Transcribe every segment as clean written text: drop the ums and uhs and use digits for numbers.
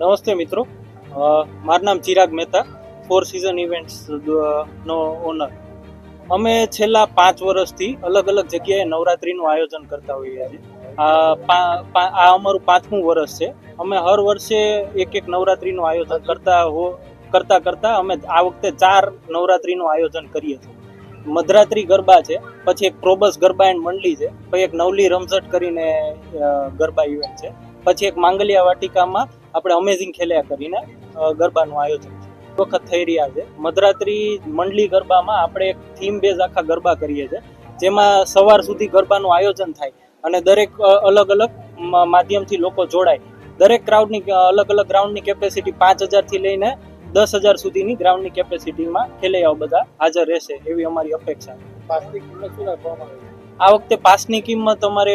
નમસ્તે મિત્રો, મારું નામ Chirag Mehta, four season events નો ઓનર. અમે છેલ્લા 5 વર્ષથી અલગ અલગ જગ્યાએ નવરાત્રીનું આયોજન કરતા હોઈએ છીએ. આ અમારું 5મું વર્ષ છે. અમે હર વર્ષે એક નવરાત્રીનું આયોજન કરતા અમે આ વખતે 4 નવરાત્રીનું આયોજન કરીએ છીએ. મધરાત્રી ગરબા છે, પછી એક પ્રોબસ ગરબા એન્ડ મંડલી છે, પછી એક નવલી રમઝટ કરીને ગરબા ઇવેન્ટ છે, પછી એક માંગલિયા વાટિકામાં આપણે અમેઝિંગ ખેલ્યા કરીને ગરબાનું આયોજન વખત થઈ રહ્યા છે. મધરાત્રી મંડલી ગરબામાં આપણે એક થીમ બેઝ આખા ગરબા કરીએ છીએ, જેમાં સવાર સુધી ગરબાનું આયોજન થાય અને દરેક અલગ અલગ માધ્યમથી લોકો જોડાય. દરેક ક્રાઉડની અલગ અલગ ગ્રાઉન્ડની કેપેસિટી 5000 થી લઈને 10,000 સુધીની ગ્રાઉન્ડની કેપેસિટીમાં ખેલૈયાઓ બધા હાજર રહેશે એવી અમારી અપેક્ષા. પાસની કિંમત શું રાખવામાં આવી? આ વખતે પાસની કિંમત અમારે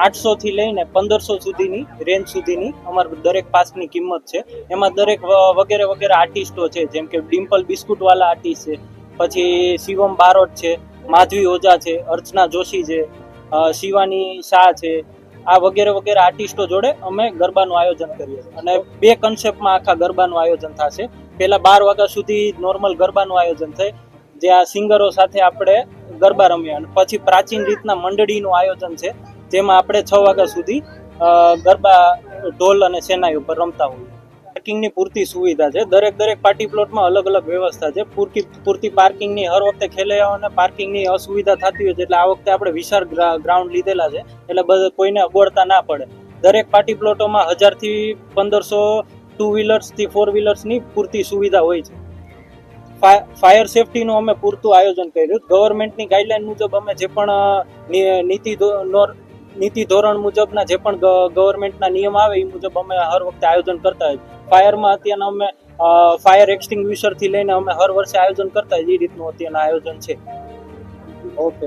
800 થી લઈને 1500 સુધીની રેન્જ સુધીની અમારી દરેક પાસની કિંમત છે. એમાં દરેક વગેરે વગેરે આર્ટિસ્ટો છે, જેમ કે ડિમ્પલ બિસ્કુટવાલા આર્ટિસ્ટ છે, પછી શિવમ બારોટ છે, માધવી ઓઝા છે, અર્ચના જોશી છે, શિવાની શાહ છે. આ વગેરે વગેરે આર્ટિસ્ટો જોડે અમે ગરબાનું આયોજન કરીએ છીએ અને 2 કન્સેપ્ટમાં આખા ગરબાનું આયોજન થશે. પહેલા 12 વાગ્યા સુધી નોર્મલ ગરબાનું આયોજન થાય, જ્યાં સિંગરો સાથે આપણે ગરબા રમ્યા, અને પછી પ્રાચીન રીતના મંડળીનું આયોજન છે, જેમાં આપણે 6 વાગ્યા સુધી ગરબા ઢોલ અને શેનાઈ ઉપર રમતા હોઈએ. પાર્કિંગની પૂરતી સુવિધા છે. દરેક પાર્ટી પ્લોટમાં અલગ અલગ વ્યવસ્થા છે. પૂરતી પાર્કિંગની હર વખતે ખેલૈયાઓને પાર્કિંગની અસુવિધા થતી હોય છે, એટલે આ વખતે આપણે વિશાળ ગ્રાઉન્ડ લીધેલા છે, એટલે કોઈને અગવડતા ના પડે. દરેક પાર્ટી પ્લોટોમાં 1000 થી 1500 ટુ વ્હીલર્સ થી 4 વ્હીલર્સની પૂરતી સુવિધા હોય છે. ફાયર સેફટીનું અમે પૂરતું આયોજન કર્યું. ગવર્મેન્ટની ગાઈડલાઈન મુજબ અમે જે પણ નીતિ ધોરણ મુજબના જે પણ ગવર્મેન્ટના નિયમ આવે એ મુજબ અમે હર વખતે આયોજન કરતા હોય. ફાયરમાં અત્યારના અમે ફાયર એક્સટિંગ્વિશર થી લઈને અમે હર વર્ષે આયોજન કરતા હોય, એ રીતનું અત્યારના આયોજન છે. ઓકે.